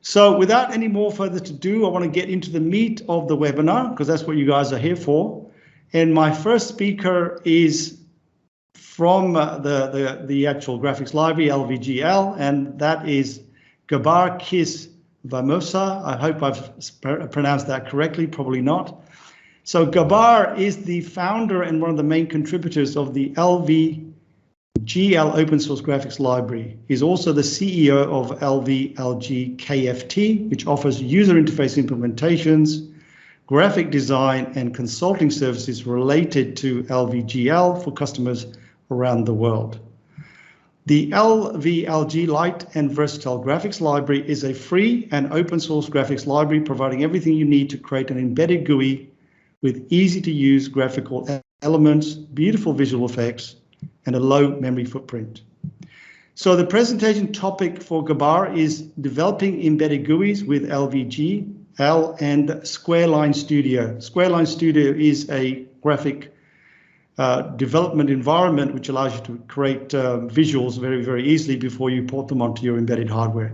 So without any more further to do, I want to get into the meat of the webinar because that's what you guys are here for. And my first speaker is from the actual graphics library, LVGL, and that is Gábor Kiss-Vámosi. I hope I've pronounced that correctly, probably not. So Gábor is the founder and one of the main contributors of the LVGL open source graphics library. He's also the CEO of LVGL KFT, which offers user interface implementations, graphic design and consulting services related to LVGL for customers around the world. The LVGL Light and Versatile Graphics Library is a free and open source graphics library providing everything you need to create an embedded GUI with easy to use graphical elements, beautiful visual effects, and a low memory footprint. So the presentation topic for Gábor is developing embedded GUIs with LVGL and Squareline Studio. Squareline Studio is a graphic development environment which allows you to create visuals very, very easily before you port them onto your embedded hardware.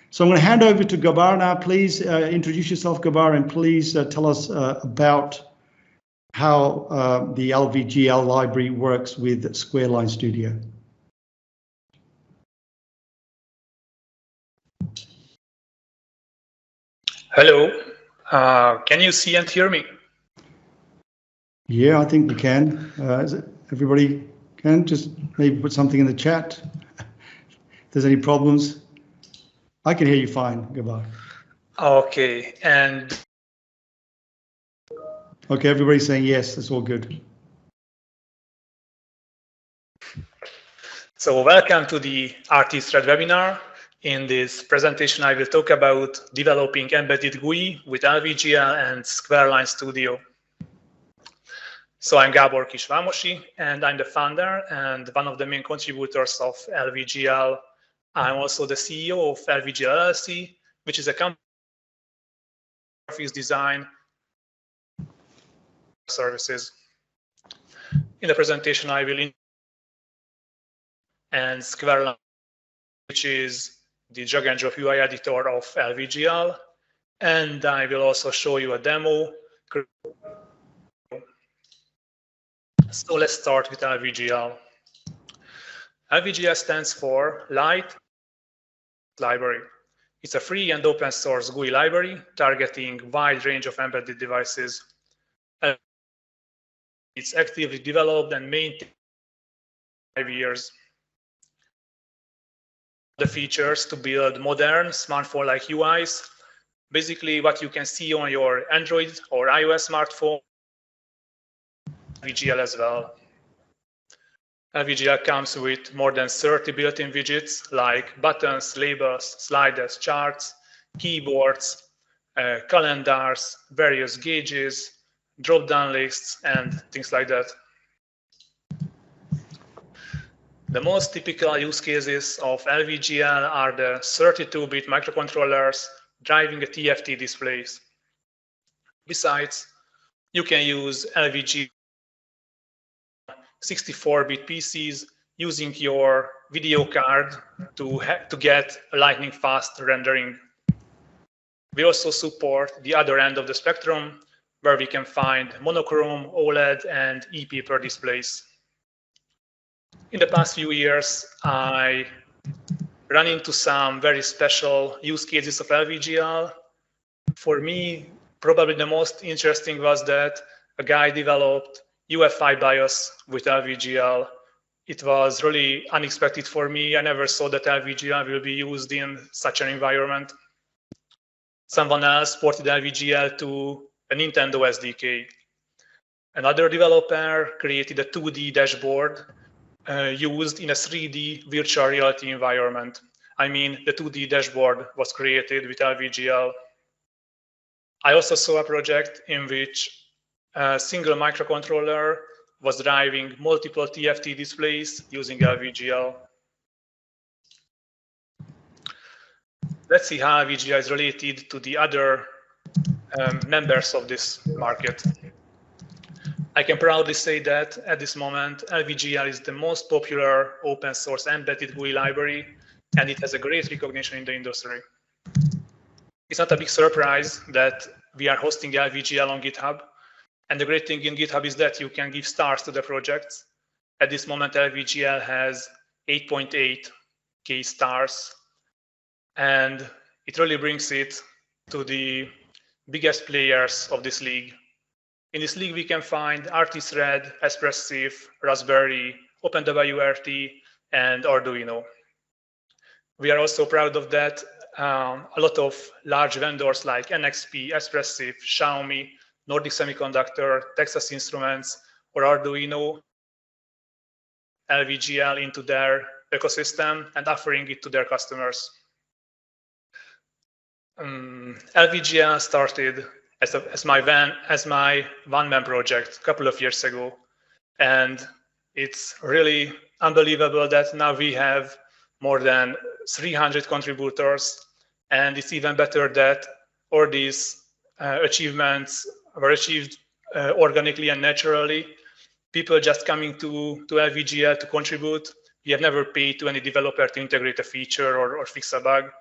So I'm going to hand over to Gábor now. Please introduce yourself, Gábor, and please tell us about how the LVGL library works with Squareline Studio. Hello, can you see and hear me? Yeah, I think we can. Is it, everybody can just maybe put something in the chat if there's any problems. I can hear you fine, Gábor. Okay, and okay, everybody's saying yes, that's all good. So welcome to the Artist Thread webinar. In this presentation, I will talk about developing embedded GUI with LVGL and Squareline Studio. So I'm Gábor Kiss-Vámosi, and I'm the founder and one of the main contributors of LVGL. I'm also the CEO of LVGL LLC, which is a company for graphics design services. In the presentation, I will and Squareline, which is the drag and drop UI editor of LVGL, and I will also show you a demo. So let's start with LVGL. LVGL stands for Light Library. It's a free and open source GUI library targeting a wide range of embedded devices. It's actively developed and maintained for 5 years. The features to build modern smartphone-like UIs, basically what you can see on your Android or iOS smartphone, LVGL as well. LVGL comes with more than 30 built-in widgets like buttons, labels, sliders, charts, keyboards, calendars, various gauges, drop-down lists, and things like that. The most typical use cases of LVGL are the 32-bit microcontrollers driving the TFT displays. Besides, you can use LVGL 64-bit PCs using your video card to get lightning fast rendering. We also support the other end of the spectrum, where we can find monochrome, OLED, and ePaper displays. In the past few years, I ran into some very special use cases of LVGL. For me, probably the most interesting was that a guy developed UFI BIOS with LVGL. It was really unexpected for me. I never saw that LVGL will be used in such an environment. Someone else ported LVGL to a Nintendo SDK. Another developer created a 2D dashboard used in a 3D virtual reality environment. I mean, the 2D dashboard was created with LVGL. I also saw a project in which a single microcontroller was driving multiple TFT displays using LVGL. Let's see how LVGL is related to the other members of this market. I can proudly say that at this moment, LVGL is the most popular open source embedded GUI library, and it has a great recognition in the industry. It's not a big surprise that we are hosting LVGL on GitHub. And the great thing in GitHub is that you can give stars to the projects. At this moment, LVGL has 8.8K stars. And it really brings it to the biggest players of this league. In this league, we can find Artisred, Espressif, Raspberry, OpenWRT, and Arduino. We are also proud of that. A lot of large vendors like NXP, Espressif, Xiaomi, Nordic Semiconductor, Texas Instruments, or Arduino LVGL into their ecosystem and offering it to their customers. LVGL started as my one-man project a couple of years ago, and it's really unbelievable that now we have more than 300 contributors, and it's even better that all these achievements were achieved organically and naturally. People just coming to LVGL to contribute. We have never paid to any developer to integrate a feature or fix a bug.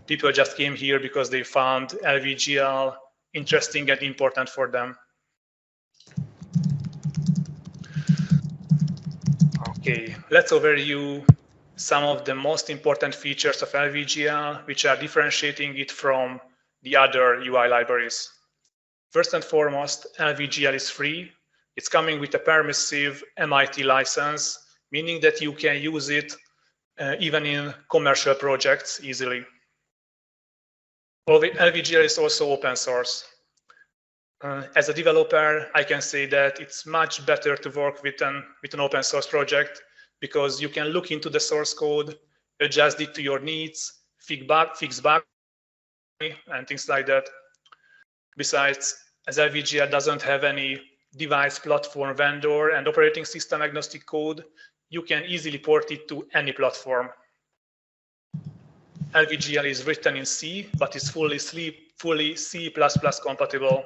People just came here because they found LVGL interesting and important for them. Okay, let's overview some of the most important features of LVGL, which are differentiating it from the other UI libraries. First and foremost, LVGL is free. It's coming with a permissive MIT license, meaning that you can use it even in commercial projects easily. LVGL is also open source. As a developer, I can say that it's much better to work with an open source project because you can look into the source code, adjust it to your needs, fix bugs, and things like that. Besides, as LVGL doesn't have any device platform vendor and operating system agnostic code, you can easily port it to any platform. LVGL is written in C, but is fully C++ compatible.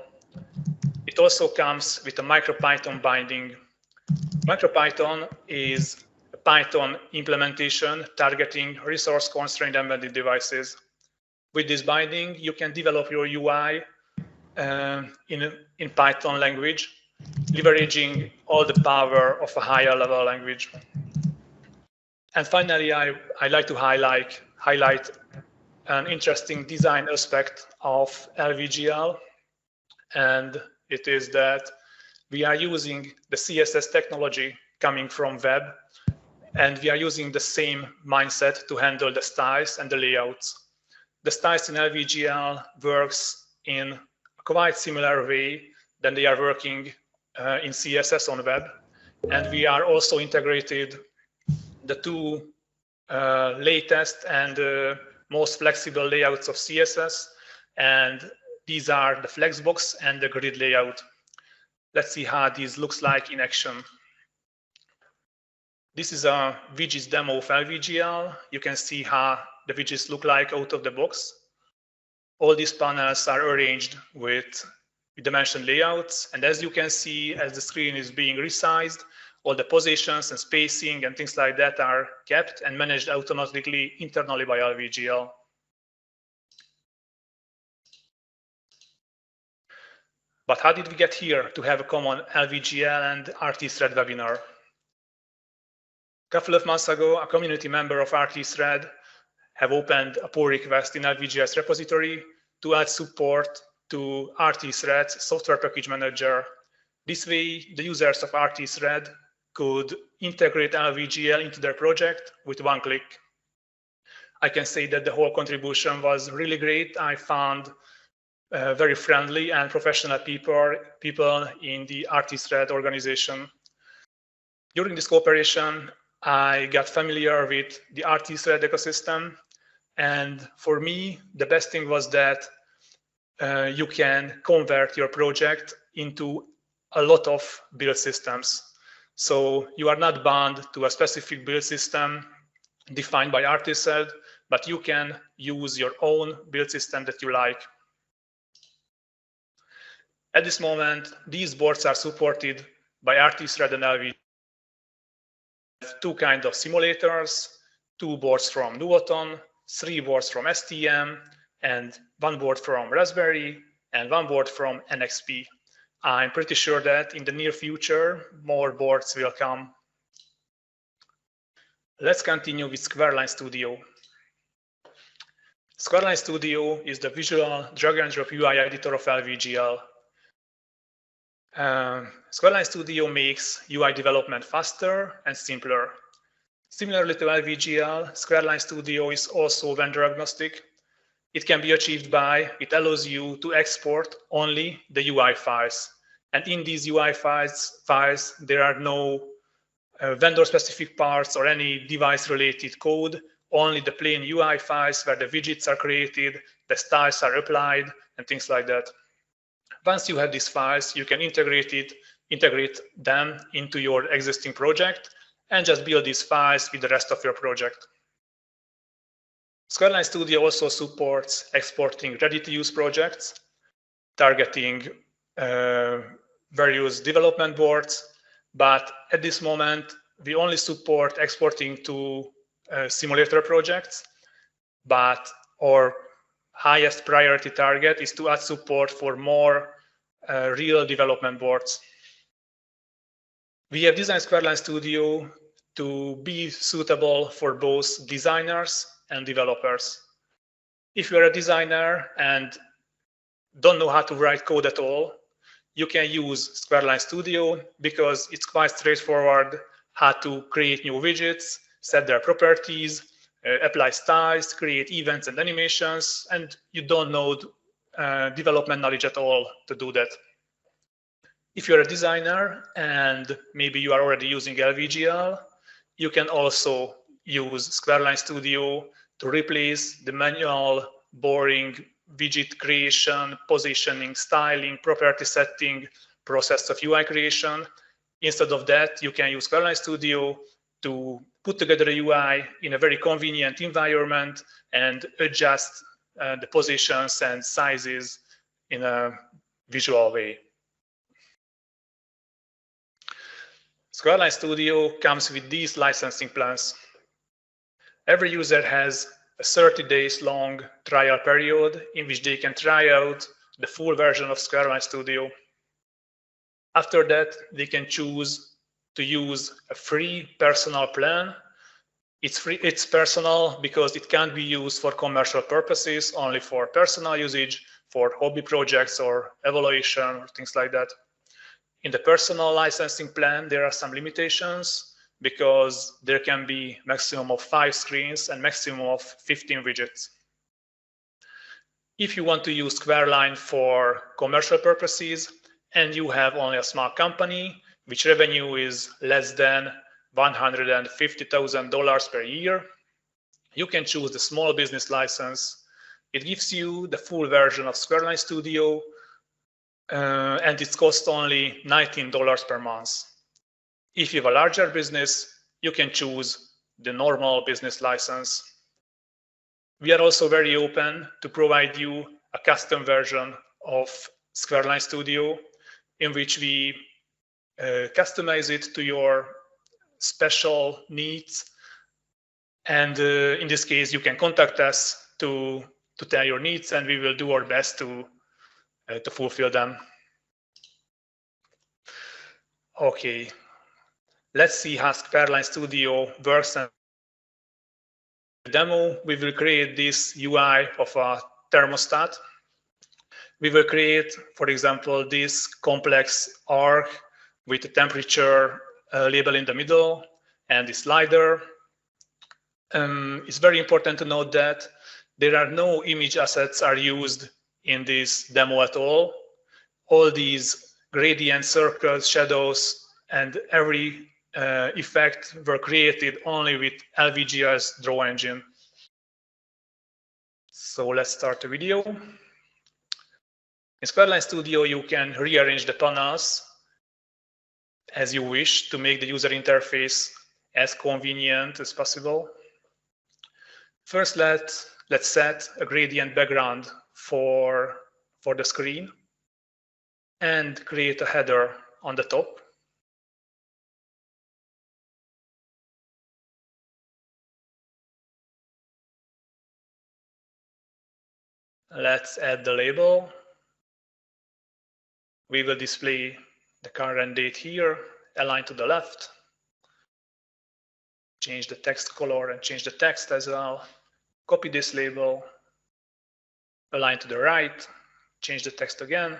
It also comes with a MicroPython binding. MicroPython is a Python implementation targeting resource-constrained embedded devices. With this binding, you can develop your UI in Python language, leveraging all the power of a higher level language. And finally, I'd like to highlight an interesting design aspect of LVGL, and it is that we are using the CSS technology coming from web, and we are using the same mindset to handle the styles and the layouts. The styles in LVGL works in a quite similar way than they are working in CSS on web, and we are also integrated the two latest and most flexible layouts of CSS, and these are the Flexbox and the grid layout. Let's see how this looks like in action. This is a widgets demo of LVGL. You can see how the widgets look like out of the box. All these panels are arranged with dimension layouts, and as you can see, as the screen is being resized, all the positions and spacing and things like that are kept and managed automatically internally by LVGL. But how did we get here to have a common LVGL and Artisred webinar? A couple of months ago, a community member of Artisred have opened a pull request in LVGL's repository to add support to Artisred's software package manager. This way, the users of Artisred could integrate LVGL into their project with one click. I can say that the whole contribution was really great. I found very friendly and professional people in the Artisred organization. During this cooperation, I got familiar with the Artisred ecosystem, and for me, the best thing was that you can convert your project into a lot of build systems. So you are not bound to a specific build system defined by Artisred, but you can use your own build system that you like. At this moment, these boards are supported by Artisred and LVGL. Two kinds of simulators, 2 boards from Nuvoton, 3 boards from STM, and one board from Raspberry, and one board from NXP. I'm pretty sure that in the near future, more boards will come. Let's continue with SquareLine Studio. SquareLine Studio is the visual drag-and-drop UI editor of LVGL. SquareLine Studio makes UI development faster and simpler. Similarly to LVGL, SquareLine Studio is also vendor agnostic. It can be achieved by, it allows you to export only the UI files. And in these UI files there are no vendor-specific parts or any device-related code, only the plain UI files where the widgets are created, the styles are applied, and things like that. Once you have these files, you can integrate them into your existing project and just build these files with the rest of your project. SquareLine Studio also supports exporting ready-to-use projects, targeting various development boards, but at this moment, we only support exporting to simulator projects, but our highest priority target is to add support for more real development boards. We have designed SquareLine Studio to be suitable for both designers and developers. If you're a designer and don't know how to write code at all, you can use SquareLine Studio because it's quite straightforward how to create new widgets, set their properties, apply styles, create events and animations, and you don't know development knowledge at all to do that. If you're a designer and maybe you are already using LVGL, you can also use SquareLine Studio to replace the manual, boring widget creation, positioning, styling, property setting process of UI creation. Instead of that, you can use SquareLine Studio to put together a UI in a very convenient environment and adjust the positions and sizes in a visual way. SquareLine Studio comes with these licensing plans. Every user has a 30 days long trial period in which they can try out the full version of SquareLine Studio. After that, they can choose to use a free personal plan. It's personal because it can't be used for commercial purposes, only for personal usage, for hobby projects or evaluation or things like that. In the personal licensing plan, there are some limitations because there can be maximum of 5 screens and maximum of 15 widgets. If you want to use SquareLine for commercial purposes and you have only a small company, which revenue is less than $150,000 per year, you can choose the small business license. It gives you the full version of SquareLine Studio, and it costs only $19 per month. If you have a larger business, you can choose the normal business license. We are also very open to provide you a custom version of SquareLine Studio in which we customize it to your special needs. And in this case, you can contact us to tell your needs, and we will do our best to fulfill them. Okay, let's see how SquareLine Studio works. In the demo, we will create this UI of a thermostat. We will create, for example, this complex arc with a temperature label in the middle and the slider. It's very important to note that there are no image assets are used in this demo at all. All these gradient circles, shadows, and every effect were created only with LVGL's draw engine. So let's start the video. In SquareLine Studio, you can rearrange the panels as you wish to make the user interface as convenient as possible. First, let's set a gradient background for the screen and create a header on the top. Let's add the label. We will display the current date here, align to the left. Change the text color and change the text as well. Copy this label, align to the right, change the text again.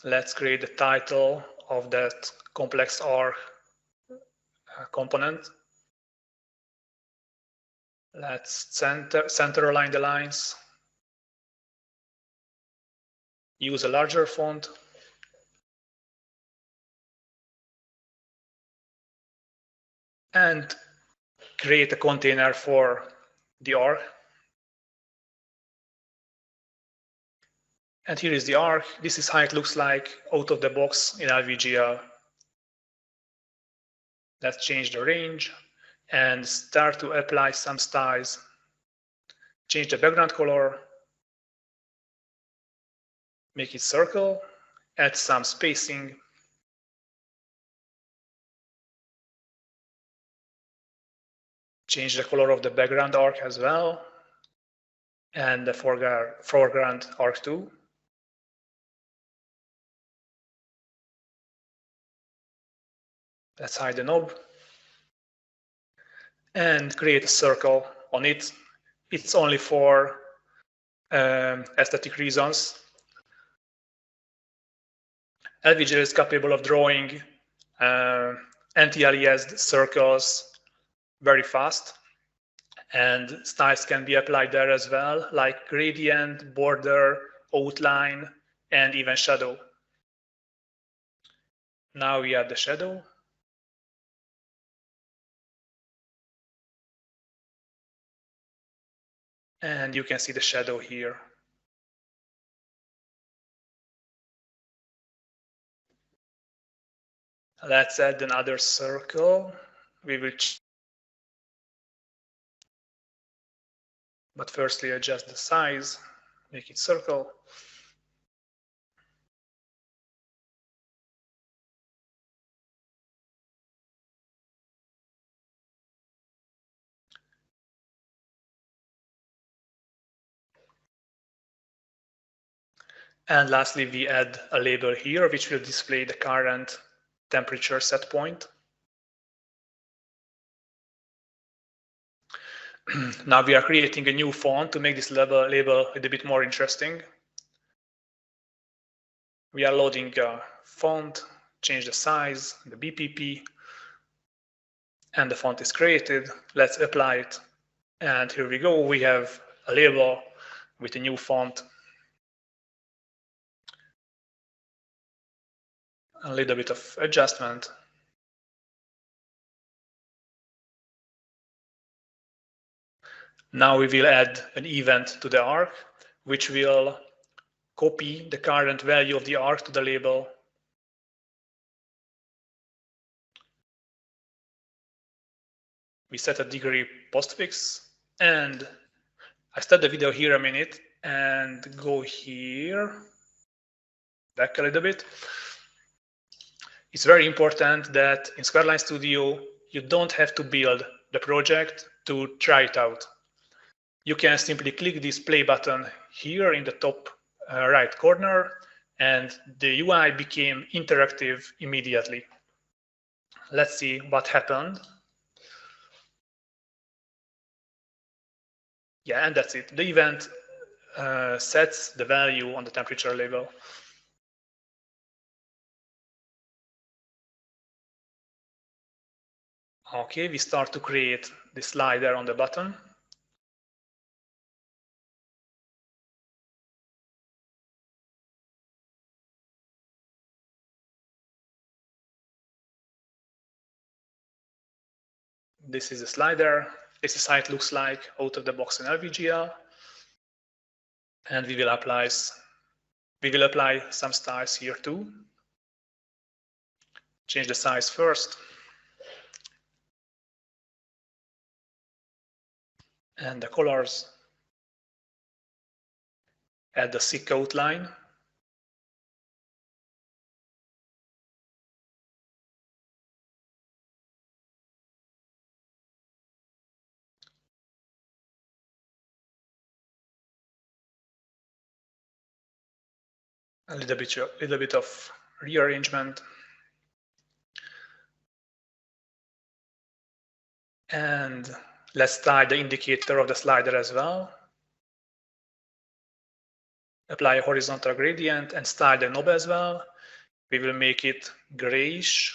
Let's create the title of that complex arc component. Let's center align the lines. Use a larger font. And create a container for the arc. And here is the arc. This is how it looks like out of the box in LVGL. Let's change the range and start to apply some styles. Change the background color, make it circle, add some spacing. Change the color of the background arc as well, and the foreground arc too. Let's hide the knob and create a circle on it. It's only for aesthetic reasons. LVGL is capable of drawing anti-aliased circles very fast, and styles can be applied there as well, like gradient, border, outline, and even shadow. Now we add the shadow. And you can see the shadow here. Let's add another circle. We will, but firstly adjust the size, make it circle. And lastly, we add a label here, which will display the current temperature set point. Now we are creating a new font to make this label a little bit more interesting. We are loading a font, change the size, the BPP, and the font is created. Let's apply it. And here we go. We have a label with a new font. A little bit of adjustment. Now we will add an event to the arc, which will copy the current value of the arc to the label. We set a degree postfix, and I stop the video here a minute and go here, back a little bit. It's very important that in Squareline Studio, you don't have to build the project to try it out. You can simply click this play button here in the top right corner, and the UI became interactive immediately. Let's see what happened. Yeah, and that's it. The event sets the value on the temperature label. Okay, we start to create the slider on the button. This is a slider. This is how it looks like out of the box in LVGL. And we will apply some styles here too. Change the size first. And the colors. Add the thick outline. a little bit of rearrangement. And let's style the indicator of the slider as well. Apply a horizontal gradient and style the knob as well. We will make it grayish.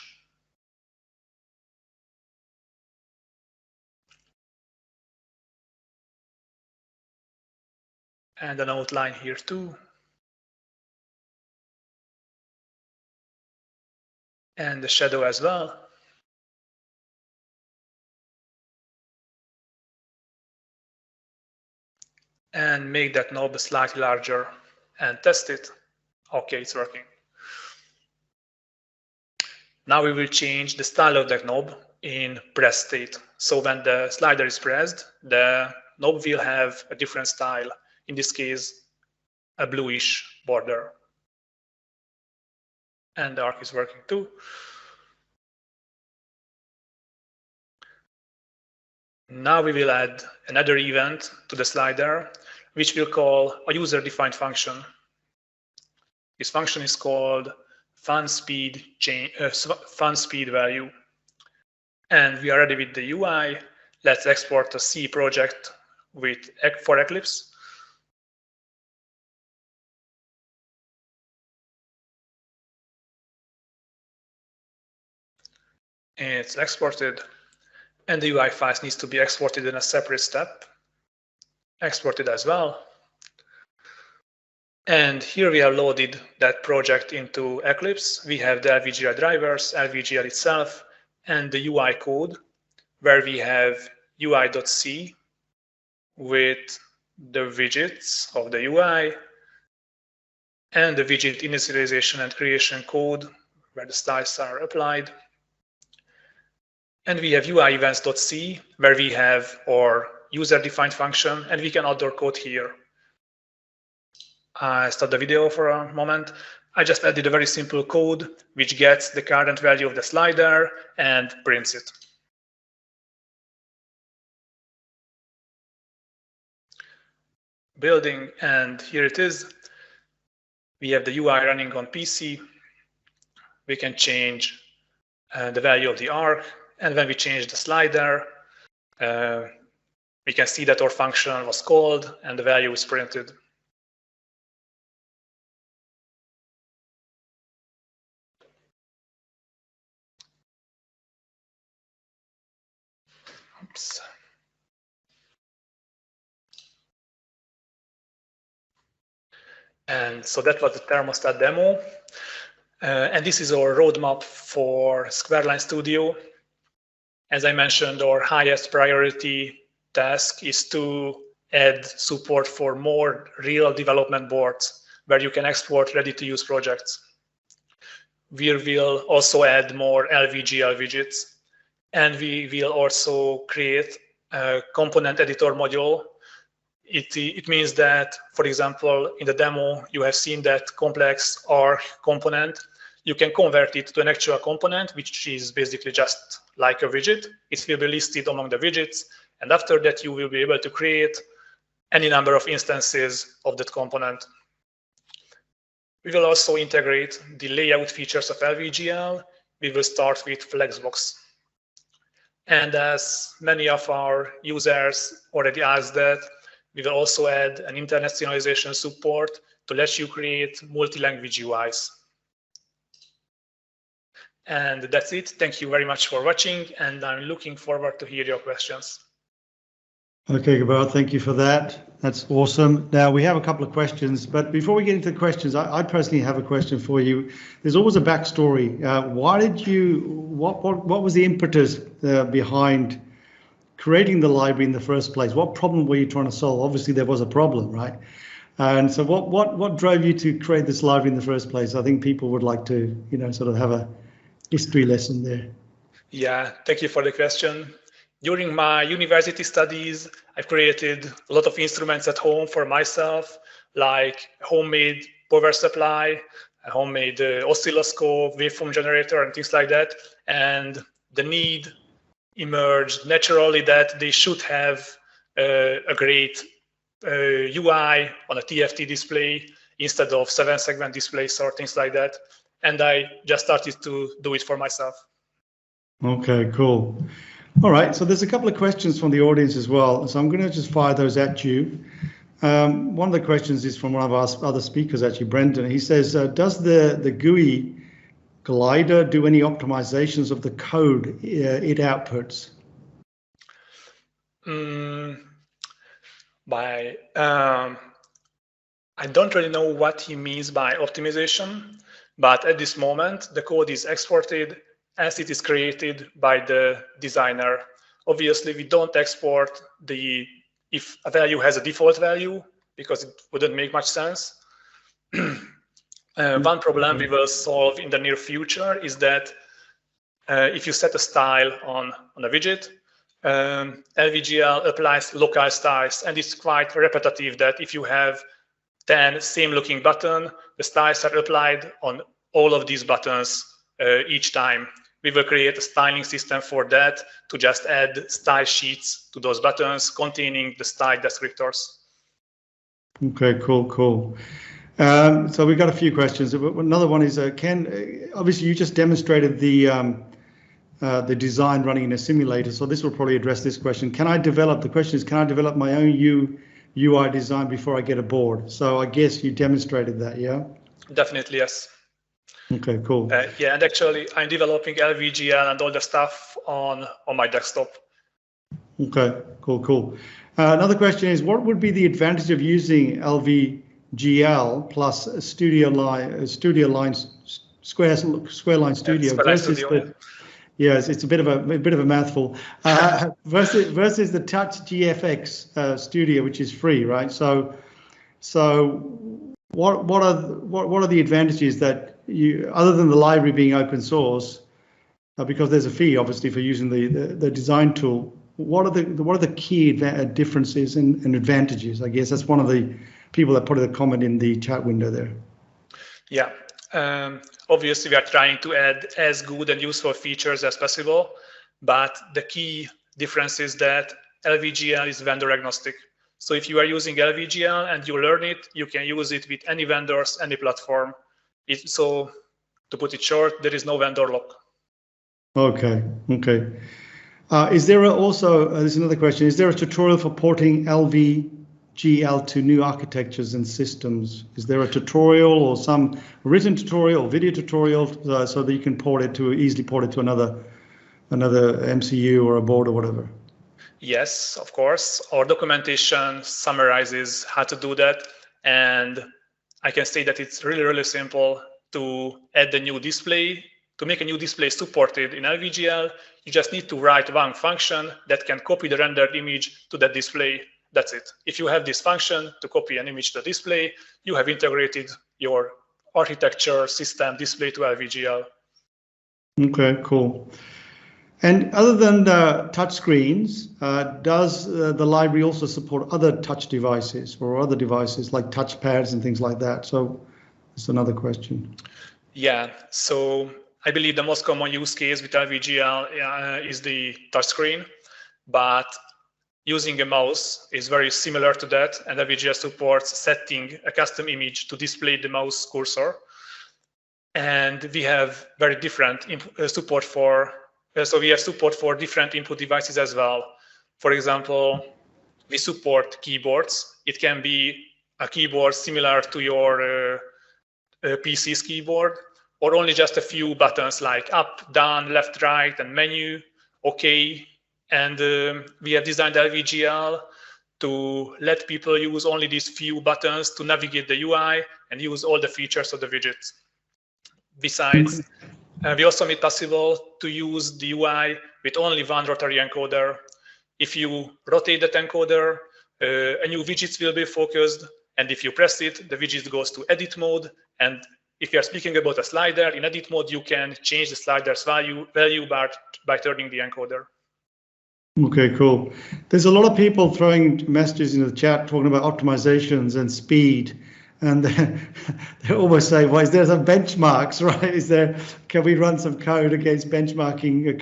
And an outline here too. And the shadow as well. And make that knob slightly larger and test it. Okay, it's working. Now we will change the style of that knob in press state. So when the slider is pressed, the knob will have a different style. In this case, a bluish border. And the arc is working too. Now we will add another event to the slider, which we'll call a user-defined function. This function is called fun speed value. And we are ready with the UI. Let's export a C project for Eclipse. It's exported. And the UI files needs to be exported in a separate step. Exported as well. And here we have loaded that project into Eclipse. We have the LVGL drivers, LVGL itself, and the UI code, where we have UI.c with the widgets of the UI and the widget initialization and creation code, where the styles are applied. And we have UI events.c, where we have our user-defined function, and we can add our code here. I stop the video for a moment. I just added a very simple code which gets the current value of the slider and prints it. Building, and here it is. We have the UI running on PC. We can change the value of the arc, and when we change the slider, we can see that our function was called and the value is printed. Oops. And so that was the thermostat demo. And this is our roadmap for Squareline Studio. As I mentioned, our highest priority task is to add support for more real development boards where you can export ready-to-use projects. We will also add more LVGL widgets, and we will also create a component editor module. It means that, for example, in the demo, you have seen that complex arc component. You can convert it to an actual component, which is basically just like a widget. It will be listed among the widgets. And after that, you will be able to create any number of instances of that component. We will also integrate the layout features of LVGL. We will start with Flexbox. And as many of our users already asked that, we will also add an internationalization support to let you create multi-language UIs. And that's it. Thank you very much for watching, and I'm looking forward to hear your questions. Okay, Gábor, thank you for that. That's awesome. Now we have a couple of questions, but before we get into the questions, I personally have a question for you. There's always a backstory. Why did you? What was the impetus behind creating the library in the first place? What problem were you trying to solve? Obviously, there was a problem, right? And so, what drove you to create this library in the first place? I think people would like to, sort of have a history lesson there. Yeah, thank you for the question. During my university studies, I've created a lot of instruments at home for myself, like a homemade power supply, a homemade oscilloscope, waveform generator, and things like that. And the need emerged naturally that they should have a great UI on a TFT display instead of 7-segment displays or things like that. And I just started to do it for myself. Okay, cool. All right, so there's a couple of questions from the audience as well. So I'm going to just fire those at you. One of the questions is from one of our other speakers, actually, Brendan. He says, does the GUI glider do any optimizations of the code it outputs? I don't really know what he means by optimization, but at this moment, the code is exported as it is created by the designer. Obviously, we don't export if a value has a default value, because it wouldn't make much sense. One problem we will solve in the near future is that if you set a style on a widget, LVGL applies local styles, and it's quite repetitive that if you have 10 same looking buttons, the styles are applied on all of these buttons each time. We will create a styling system for that to just add style sheets to those buttons containing the style descriptors. Okay, cool. So we've got a few questions. Another one is, obviously you just demonstrated the design running in a simulator, so this will probably address this question. Can I develop my own UI design before I get a board? So I guess you demonstrated that, yeah? Definitely, yes. Okay, cool. Yeah, and actually I'm developing LVGL and all the stuff on my desktop. Okay, cool. Another question is, what would be the advantage of using LVGL plus Studio Line Squareline Studio versus yes, it's a bit of a mouthful. Versus the Touch GFX Studio, which is free, right? So what are the advantages that you, other than the library being open source, because there's a fee obviously for using the design tool? What are the key differences and advantages? I guess that's one of the people that put a comment in the chat window there. Yeah. Obviously, we are trying to add as good and useful features as possible, but the key difference is that LVGL is vendor agnostic. So if you are using LVGL and you learn it, you can use it with any vendors, any platform. So to put it short, there is no vendor lock. Okay. Is there there's another question, is there a tutorial for porting LVGL to new architectures and systems? Is there a tutorial or some written tutorial, video tutorial, so that you can easily port it to another MCU or a board or whatever? Yes, of course. Our documentation summarizes how to do that, and I can say that it's really, really simple to add a new display. To make a new display supported in LVGL, you just need to write one function that can copy the rendered image to that display. That's it. If you have this function to copy an image to the display, you have integrated your architecture system display to LVGL. Okay, cool. And other than touch screens, does the library also support other touch devices or other devices like touchpads and things like that? So that's another question. Yeah, so I believe the most common use case with LVGL is the touchscreen, but using a mouse is very similar to that, and LVGL supports setting a custom image to display the mouse cursor. And we have very different support for, so we have support for different input devices as well. For example, we support keyboards. It can be a keyboard similar to your PC's keyboard, or only just a few buttons like up, down, left, right, and menu, OK. And we have designed LVGL to let people use only these few buttons to navigate the UI and use all the features of the widgets. Besides, we also made possible to use the UI with only one rotary encoder. If you rotate that encoder, a new widget will be focused, and if you press it, the widget goes to edit mode. And if you are speaking about a slider, in edit mode, you can change the slider's value by turning the encoder. Okay, cool. There's a lot of people throwing messages in the chat talking about optimizations and speed, and they almost say, well, is there some benchmarks, right? Can we run some code against benchmarking,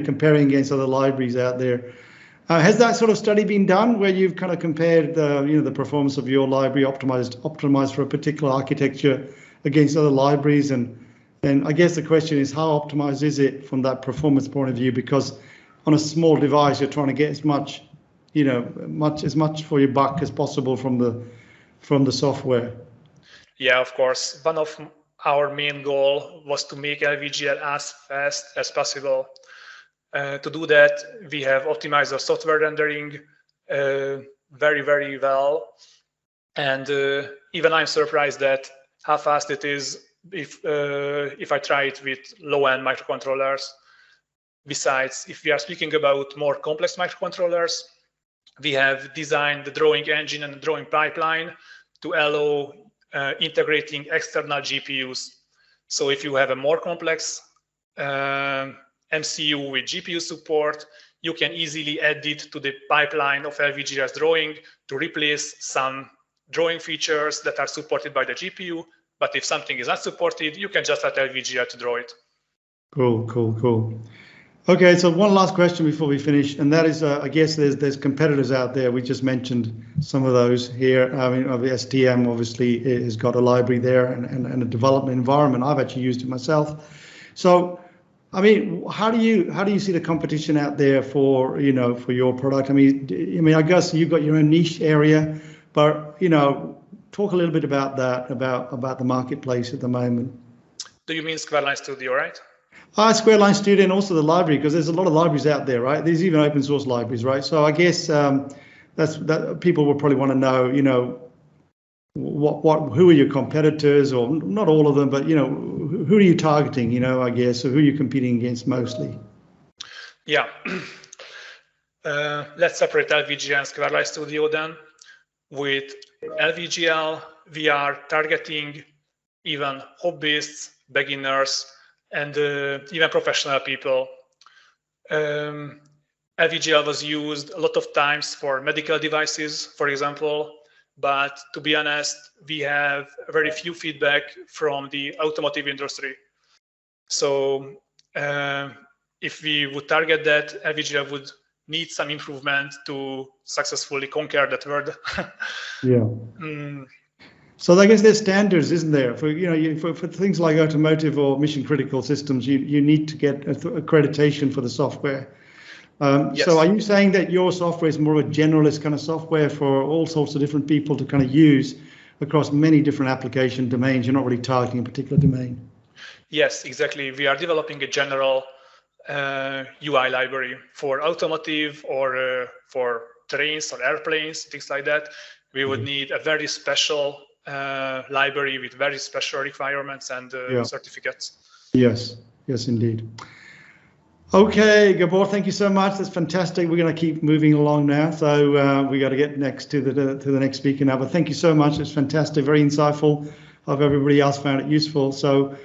comparing against other libraries out there? Has that sort of study been done where you've kind of compared the performance of your library optimized for a particular architecture against other libraries? And I guess the question is, how optimized is it from that performance point of view? Because on a small device, you're trying to get as much for your buck as possible from the software. Yeah, of course. One of our main goal was to make LVGL as fast as possible. To do that, we have optimized our software rendering very, very well. And even I'm surprised at how fast it is if I try it with low-end microcontrollers. Besides, if we are speaking about more complex microcontrollers, we have designed the drawing engine and the drawing pipeline to allow integrating external GPUs. So if you have a more complex MCU with GPU support, you can easily add it to the pipeline of LVGL's drawing to replace some drawing features that are supported by the GPU. But if something is not supported, you can just let LVGL to draw it. Cool. Okay, so one last question before we finish, and that is, I guess there's competitors out there. We just mentioned some of those here. I mean, STM obviously has got a library there and a development environment. I've actually used it myself. So, I mean, how do you see the competition out there for your product? I mean, I guess you've got your own niche area, but talk a little bit about that, about the marketplace at the moment. Do you mean Squareline Studio, right? Squareline Studio and also the library, because there's a lot of libraries out there, right? There's even open source libraries, right? So I guess that people will probably want to know, who are your competitors, or not all of them, but who are you targeting, I guess, or who are you competing against mostly? Yeah. Let's separate LVGL and Squareline Studio then. With LVGL, we are targeting even hobbyists, beginners, and even professional people. LVGL was used a lot of times for medical devices, for example, but to be honest, we have very few feedback from the automotive industry. So if we would target that, LVGL would need some improvement to successfully conquer that world. Yeah. So I guess there's standards, isn't there? For for things like automotive or mission critical systems, you need to get accreditation for the software. Yes. So are you saying that your software is more of a generalist kind of software for all sorts of different people to kind of use across many different application domains? You're not really targeting a particular domain. Yes, exactly. We are developing a general UI library for automotive or for trains or airplanes, things like that. We would need a very special library with very special requirements and certificates. Yes, indeed. Okay, Gábor, thank you so much. That's fantastic. We're going to keep moving along now, so we got to get next to the next speaker now. But thank you so much. It's fantastic, very insightful. I hope everybody else found it useful. So